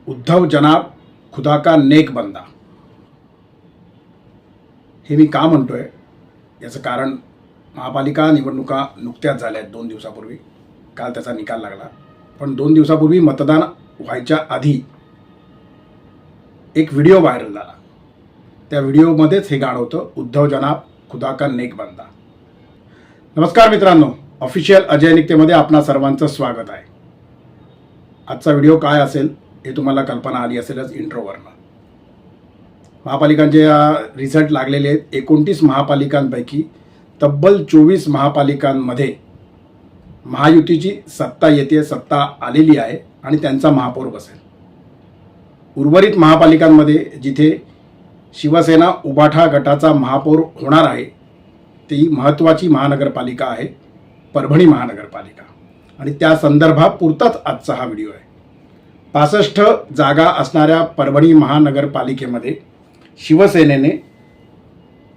उद्धव जनाब खुदा का नेक बंदा। हे मी का म्हणतोय याचं कारण महापालिका निवडणुका नुकत्याच झाल्या आहेत 2 दिवसापूर्वी। काल त्याचा निकाल लागला, पण 2 दिवसापूर्वी मतदान व्हायच्या आधी एक व्हिडिओ व्हायरल झाला। त्या व्हिडिओमध्येच हे गाणं होतं, उद्धव जनाब खुदा का नेक बंदा। नमस्कार मित्रांनो, ऑफिशियल अजय निकतेमध्ये आपणा सर्वांचं स्वागत आहे। आजचा व्हिडिओ काय असेल हे तुम्हाला कल्पना आली असेलच इंट्रोवरनं। महापालिकांचे रिझल्ट लागलेले आहेत। 29 महापालिकांपैकी तब्बल 24 महापालिकांमध्ये महायुतीची सत्ता येते, सत्ता आलेली आहे आणि त्यांचा महापौर बसेल। उर्वरित महापालिकांमध्ये जिथे शिवसेना उबाठा गटाचा महापौर होणार आहे ती महत्त्वाची महानगरपालिका आहे परभणी महानगरपालिका, आणि त्या संदर्भापुरताच आजचा हा व्हिडिओ आहे। 65 जागा असणाऱ्या परभणी महानगरपालिकेमध्ये शिवसेनेने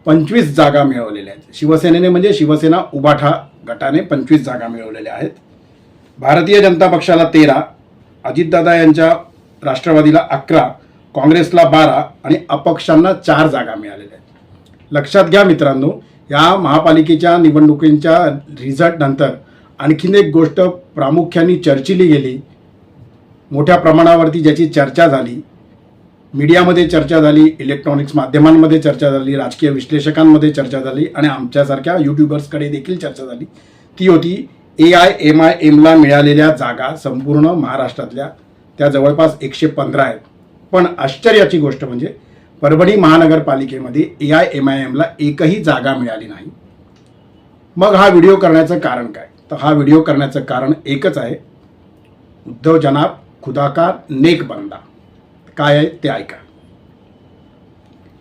25 जागा मिळवलेल्या आहेत। शिवसेनेने म्हणजे शिवसेना उबाठा गटाने 25 जागा मिळवलेल्या आहेत। भारतीय जनता पक्षाला 13, अजितदादा यांच्या राष्ट्रवादीला 11, काँग्रेसला 12 आणि अपक्षांना 4 जागा मिळालेल्या आहेत। लक्षात घ्या मित्रांनो, या महापालिकेच्या निवडणुकींच्या रिझल्ट नंतर आणखीन एक गोष्ट प्रामुख्याने चर्चिली गेली, मोठ्या प्रमाणावरती ज्याची चर्चा झाली, मीडियामध्ये चर्चा झाली, इलेक्ट्रॉनिक्स माध्यमांमध्ये चर्चा झाली, राजकीय विश्लेषकांमध्ये चर्चा झाली आणि आमच्यासारख्या यूट्यूबर्सकडे देखील चर्चा झाली, ती होती AIMIMला मिळालेल्या जागा संपूर्ण महाराष्ट्रातल्या त्या जवळपास 115 आहेत। पण आश्चर्याची गोष्ट म्हणजे परभणी महानगरपालिकेमध्ये AIMIMला एकही जागा मिळाली नाही। मग हा व्हिडिओ करण्याचं कारण काय? तर हा व्हिडिओ करण्याचं कारण एकच आहे, उद्धव जनाब खुदा का नेक बंदा। काय आहे ते ऐका।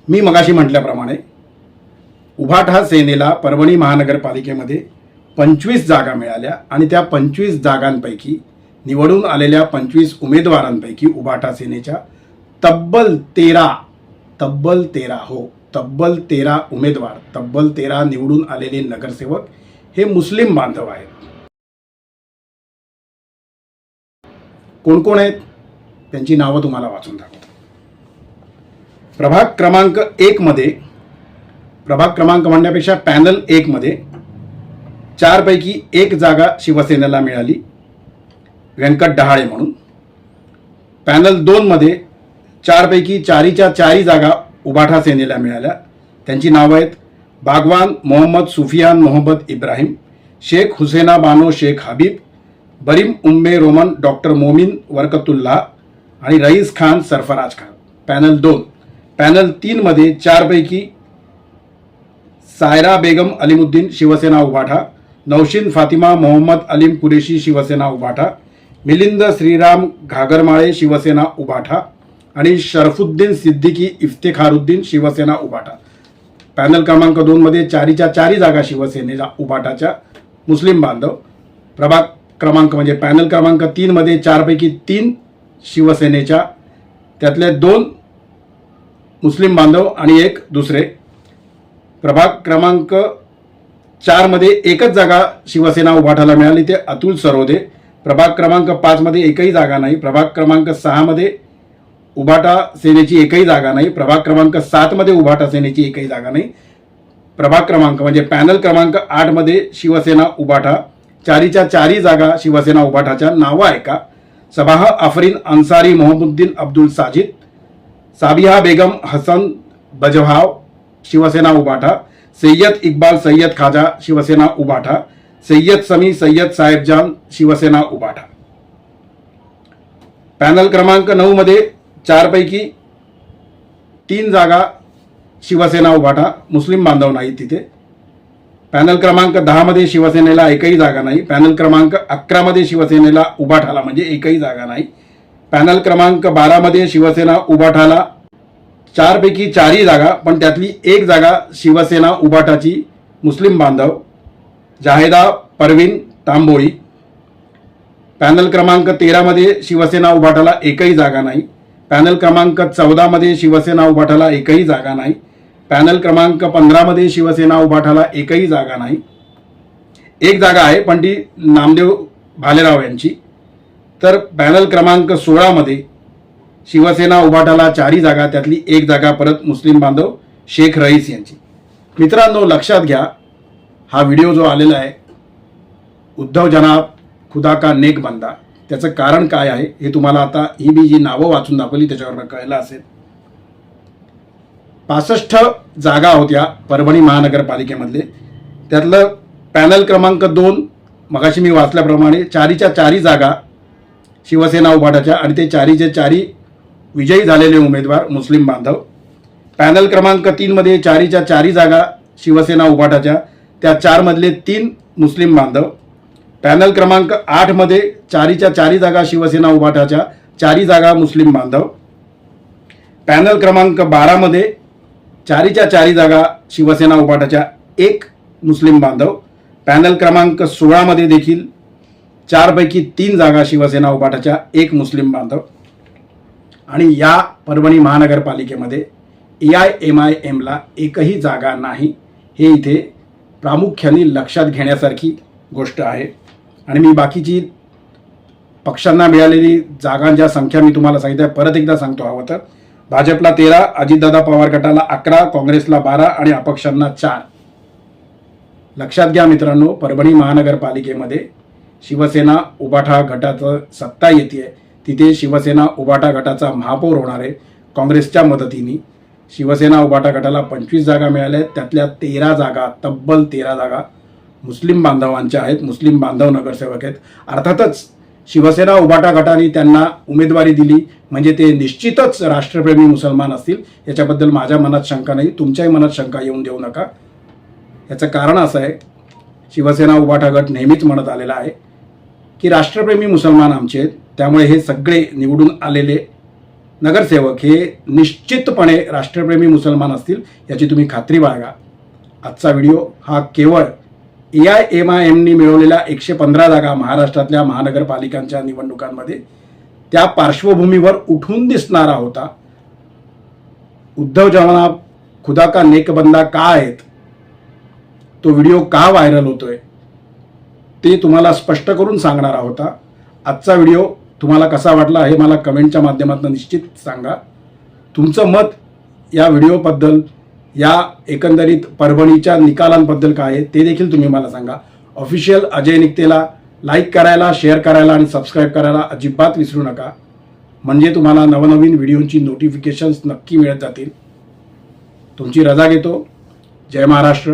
मी मगाशी म्हटल्याप्रमाणे उभाठा सेनेला परभणी महानगरपालिकेमध्ये 25 जागा मिळाल्या आणि त्या 25 जागांपैकी निवडून आलेल्या 25 उमेदवारांपैकी उभाठा सेनेच्या तब्बल 13 उमेदवार, तब्बल 13 निवडून आलेले नगरसेवक हे मुस्लिम बांधव आहेत। कोण कोण आहेत त्यांची नावं तुम्हाला वाचून दाखवतो। प्रभाग क्रमांक 1 मध्ये, प्रभाग क्रमांक म्हणण्यापेक्षा पॅनल 1 मध्ये 4 पैकी 1 जागा शिवसेनेला मिळाली, व्यंकट डहाळे म्हणून। पॅनल 2 मध्ये 4 पैकी 4च्या 4 जागा उबाठा सेनेला मिळाल्या, त्यांची नावं आहेत बागवान मोहम्मद सुफियान मोहम्मद इब्राहिम, शेख हुसेना बानो शेख हबीब, बरीम उम्मे रोमन डॉक्टर मोमिन वरकतुल्लाह आणि रईस खान सरफराज खान। पॅनल 2। पॅनल 3 मध्ये 4 पैकी सायरा बेगम अलीमुद्दीन शिवसेना उबाठा, नौशीन फातिमा मोहम्मद अलीम कुरेशी शिवसेना उबाठा, मिलिंद श्रीराम घागरमाळे शिवसेना उबाठा आणि शरफुद्दीन सिद्दीकी इफ्तेखारुद्दीन शिवसेना उबाठा। पॅनल क्रमांक 2 मध्ये 4च्या 4 जागा शिवसेनेच्या उबाठाच्या मुस्लिम बांधव। प्रभाग क्रमांक म्हणजे पॅनल क्रमांक 3 मध्ये 4 पैकी 3 शिवसेनेच्या, त्यातले 2 मुस्लिम बांधव आणि 1 दुसरे। प्रभाग क्रमांक 4 मध्ये एकच जागा शिवसेना उबाठाला मिळाली, ते अतुल सरोदे। प्रभाग क्रमांक 5 मध्ये एकही जागा नाही। प्रभाग क्रमांक 6 मध्ये उबाठा सेनेची एकही जागा नाही। प्रभाग क्रमांक 7 मध्ये उबाठा सेनेची एकही जागा नाही। प्रभाग क्रमांक म्हणजे पॅनल क्रमांक 8 मध्ये शिवसेना उबाठा, 4च्या 4 जागा शिवसेना उबाठाच्या। नावं ऐका: सबाह आफरीन अन्सारी मोहम्मुद्दीन अब्दुल साजिद, साबिहा बेगम हसन बजभाव शिवसेना उबाठा, सय्यद इक्बाल सय्यद खाजा शिवसेना उबाठा, सय्यद समी सय्यद साहेबजान शिवसेना उबाठा। पॅनल क्रमांक 9 मध्ये 4 पैकी 3 जागा शिवसेना उबाठा, मुस्लिम बांधव नाही तिथे। पॅनल क्रमांक 10 मध्ये शिवसेनेला एकही जागा नाही। पॅनल क्रमांक 11 मध्ये शिवसेनेला उबाठाला म्हणजे एकही जागा नाही। पॅनल क्रमांक 12 मध्ये शिवसेना उबाठाला 4 पैकी 4 जागा, पण त्यातली 1 जागा शिवसेना उबाठाची मुस्लिम बांधव, जाहेदा परवीन तांबोळी। पॅनल क्रमांक 13 मध्ये शिवसेना उबाठाला एकही जागा नाही। पॅनल क्रमांक 14 मध्ये शिवसेना उबाठाला एकही जागा नाही। पॅनल क्रमांक 15 मध्ये शिवसेना उबाठाला एकही जागा नाही। 1 जागा आहे, पण ती नामदेव भालेराव यांची। तर पॅनल क्रमांक 16 मध्ये शिवसेना उभाटाला 4 जागा, त्यातली 1 जागा परत मुस्लिम बांधव शेख रईस यांची. मित्रांनो, लक्षात घ्या, हा व्हिडिओ जो आलेला आहे उद्धव जनाब खुदा का नेक बंदा, त्याचं कारण काय आहे हे तुम्हाला आता ही मी जी नावं वाचून दाखवली त्याच्यावर कळलं असेल. 65 जागा होत्या परभणी महानगरपालिकेमधले, त्यातलं पॅनल क्रमांक 2 मगाशी मी वाचल्याप्रमाणे 4च्या 4 जागा शिवसेना उभाटाच्या आणि ते 4चे 4 विजयी झालेले उमेदवार मुस्लिम बांधव. पॅनल क्रमांक 3 मध्ये 4च्या 4 जागा शिवसेना उभाटाच्या, त्या 4 मधले 3 मुस्लिम बांधव. पॅनल क्रमांक 8 मध्ये 4च्या 4 जागा शिवसेना उभाटाच्या, 4 जागा मुस्लिम बांधव. पॅनल क्रमांक 12 मध्ये 4च्या 4 जागा शिवसेना उभाटाच्या, 1 मुस्लिम बांधव. पॅनल क्रमांक 16 मध्ये देखील 4 पैकी 3 जागा शिवसेना उभाटाच्या, 1 मुस्लिम बांधव. आणि या परभणी महानगरपालिकेमध्ये AIMIMला एकही जागा नाही. हे इथे प्रामुख्याने लक्षात घेण्यासारखी गोष्ट आहे. आणि मी बाकीची पक्षांना मिळालेली जागांच्या संख्या मी तुम्हाला सांगितल्या, परत एकदा सांगतो हवं तर. भाजपला 13, अजितदादा पवार गटाला 11, काँग्रेसला 12 आणि अपक्षांना 4. लक्षात घ्या मित्रांनो, परभणी महानगरपालिकेमध्ये शिवसेना उभाटा गटाचं सत्ता येते, तिथे शिवसेना उभाटा गटाचा महापौर होणार आहे काँग्रेसच्या मदतीने. शिवसेना उभाटा गटाला 25 जागा मिळाल्या आहेत, त्यातल्या 13 जागा, तब्बल 13 जागा मुस्लिम बांधवांच्या आहेत, मुस्लिम बांधव नगरसेवक आहेत. अर्थातच शिवसेना उभाटा गटाने त्यांना उमेदवारी दिली म्हणजे ते निश्चितच राष्ट्रप्रेमी मुसलमान असतील, याच्याबद्दल माझ्या मनात शंका नाही, तुमच्याही मनात शंका येऊन देऊ नका. याचं कारण असं आहे, शिवसेना उभाटा गट नेहमीच म्हणत आलेला आहे की राष्ट्रप्रेमी मुसलमान आमचे आहेत, त्यामुळे हे सगळे निवडून आलेले नगरसेवक हे निश्चितपणे राष्ट्रप्रेमी मुसलमान असतील, याची तुम्ही खात्री बाळगा. आजचा व्हिडिओ हा केवळ AIMIMनी मिळवलेल्या 115 जागा महाराष्ट्रातल्या महानगरपालिकांच्या निवडणुकांमध्ये त्या पार्श्वभूमीवर उठून दिसणारा होता. उद्धव जनाब खुदा का नेक बंदा का आहेत, तो व्हिडिओ का व्हायरल होतोय ते तुम्हाला स्पष्ट करून सांगणारा होता. आजचा व्हिडिओ तुम्हाला कसा वाटला हे मला कमेंटच्या माध्यमातून निश्चित सांगा. तुमचं मत या व्हिडिओबद्दल, या एकंदरीत परभणीच्या निकालांबद्दल काय आहे ते देखील तुम्ही मला सांगा. ऑफिशियल अजय निकतेला लाईक करायला, शेअर करायला आणि सबस्क्राईब करायला अजिबात विसरू नका, म्हणजे तुम्हाला नवनवीन व्हिडिओची नोटिफिकेशन्स नक्की मिळत जातील. तुमची रजा घेतो. जय महाराष्ट्र.